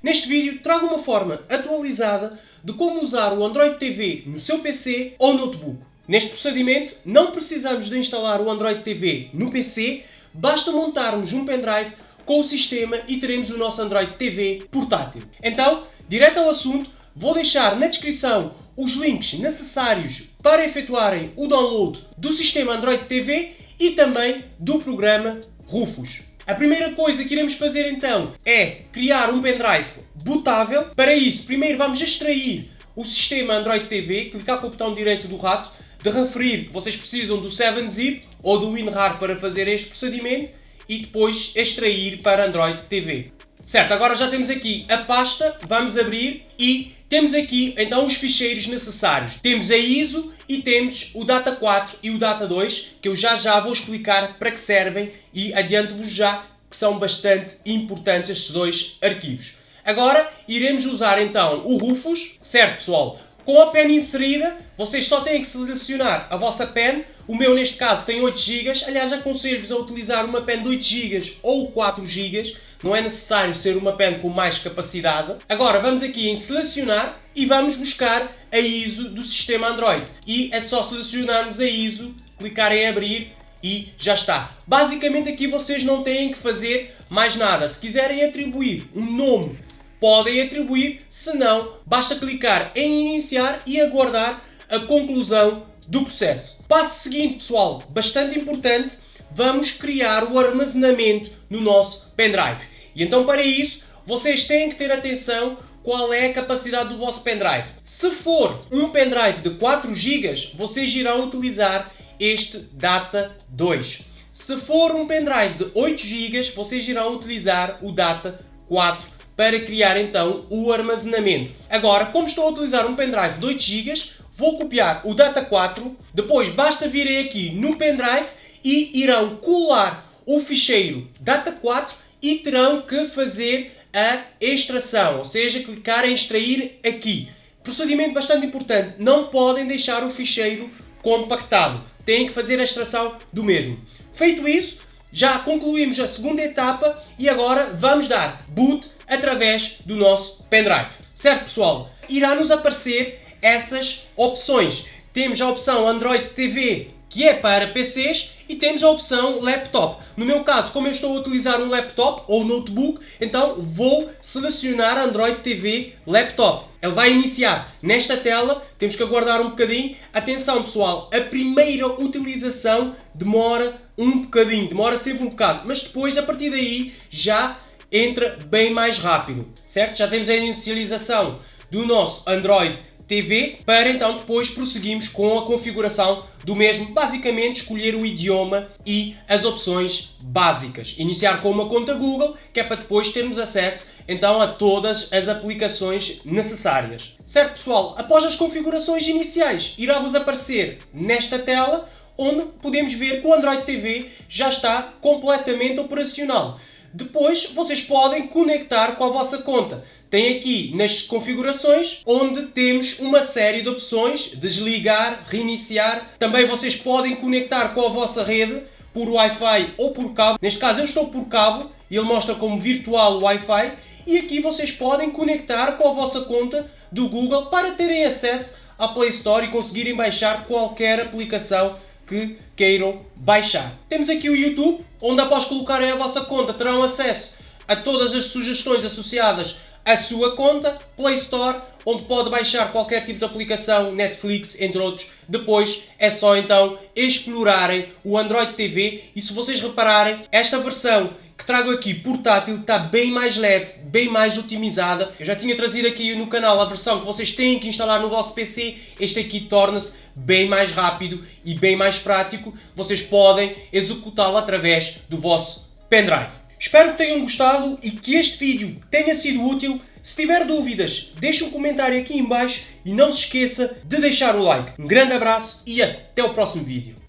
Neste vídeo trago uma forma atualizada de como usar o Android TV no seu PC ou notebook. Neste procedimento não precisamos de instalar o Android TV no PC, basta montarmos um pendrive com o sistema e teremos o nosso Android TV portátil. Então, direto ao assunto, vou deixar na descrição os links necessários para efetuarem o download do sistema Android TV e também do programa Rufus. A primeira coisa que iremos fazer então é criar um pendrive bootável. Para isso, primeiro vamos extrair o sistema Android TV, clicar com o botão direito do rato, de referir que vocês precisam do 7-zip ou do WinRAR para fazer este procedimento e depois extrair para Android TV. Certo, agora já temos aqui a pasta, vamos abrir e temos aqui então os ficheiros necessários. Temos a ISO e temos o Data 4 e o Data 2, que eu já vou explicar para que servem e adianto-vos já que são bastante importantes estes dois arquivos. Agora iremos usar então o Rufus, certo pessoal? Com a pen inserida, vocês só têm que selecionar a vossa pen. O meu neste caso tem 8 GB, aliás aconselho-vos a utilizar uma pen de 8 GB ou 4 GB, não é necessário ser uma pen com mais capacidade. Agora vamos aqui em selecionar e vamos buscar a ISO do sistema Android. E é só selecionarmos a ISO, clicar em abrir e já está. Basicamente aqui vocês não têm que fazer mais nada. Se quiserem atribuir um nome, podem atribuir, se não, basta clicar em iniciar e aguardar a conclusão do processo. Passo seguinte, pessoal, bastante importante, vamos criar o armazenamento no nosso pendrive. E então para isso, vocês têm que ter atenção qual é a capacidade do vosso pendrive. Se for um pendrive de 4 GB, vocês irão utilizar este Data 2. Se for um pendrive de 8 GB, vocês irão utilizar o Data 4 para criar então o armazenamento. Agora, como estou a utilizar um pendrive de 8 GB, vou copiar o Data 4, depois basta virem aqui no pendrive e irão colar o ficheiro Data 4 e terão que fazer a extração, ou seja, clicar em extrair aqui. Procedimento bastante importante, não podem deixar o ficheiro compactado, têm que fazer a extração do mesmo. Feito isso, já concluímos a segunda etapa e agora vamos dar boot através do nosso pendrive. Certo pessoal? Irá nos aparecer essas opções. Temos a opção Android TV, que é para PCs, e temos a opção laptop. No meu caso, como eu estou a utilizar um laptop ou notebook, então vou selecionar Android TV Laptop. Ele vai iniciar nesta tela, temos que aguardar um bocadinho. Atenção pessoal, a primeira utilização demora um bocadinho, demora sempre um bocado, mas depois a partir daí já entra bem mais rápido, certo? Já temos a inicialização do nosso Android TV, para então depois prosseguimos com a configuração do mesmo, basicamente escolher o idioma e as opções básicas. Iniciar com uma conta Google, que é para depois termos acesso então a todas as aplicações necessárias. Certo pessoal, após as configurações iniciais, irá-vos aparecer nesta tela, onde podemos ver que o Android TV já está completamente operacional. Depois vocês podem conectar com a vossa conta. Tem aqui nas configurações onde temos uma série de opções, desligar, reiniciar. Também vocês podem conectar com a vossa rede por Wi-Fi ou por cabo. Neste caso eu estou por cabo e ele mostra como virtual Wi-Fi. E aqui vocês podem conectar com a vossa conta do Google para terem acesso à Play Store e conseguirem baixar qualquer aplicação que queiram baixar. Temos aqui o YouTube, onde após colocarem a vossa conta terão acesso a todas as sugestões associadas à sua conta, Play Store, onde pode baixar qualquer tipo de aplicação, Netflix, entre outros. Depois é só então explorarem o Android TV e se vocês repararem, esta versão que trago aqui portátil está bem mais leve, bem mais otimizada. Eu já tinha trazido aqui no canal a versão que vocês têm que instalar no vosso PC. Este aqui torna-se bem mais rápido e bem mais prático. Vocês podem executá-lo através do vosso pendrive. Espero que tenham gostado e que este vídeo tenha sido útil. Se tiver dúvidas, deixe um comentário aqui em baixo e não se esqueça de deixar o like. Um grande abraço e até o próximo vídeo.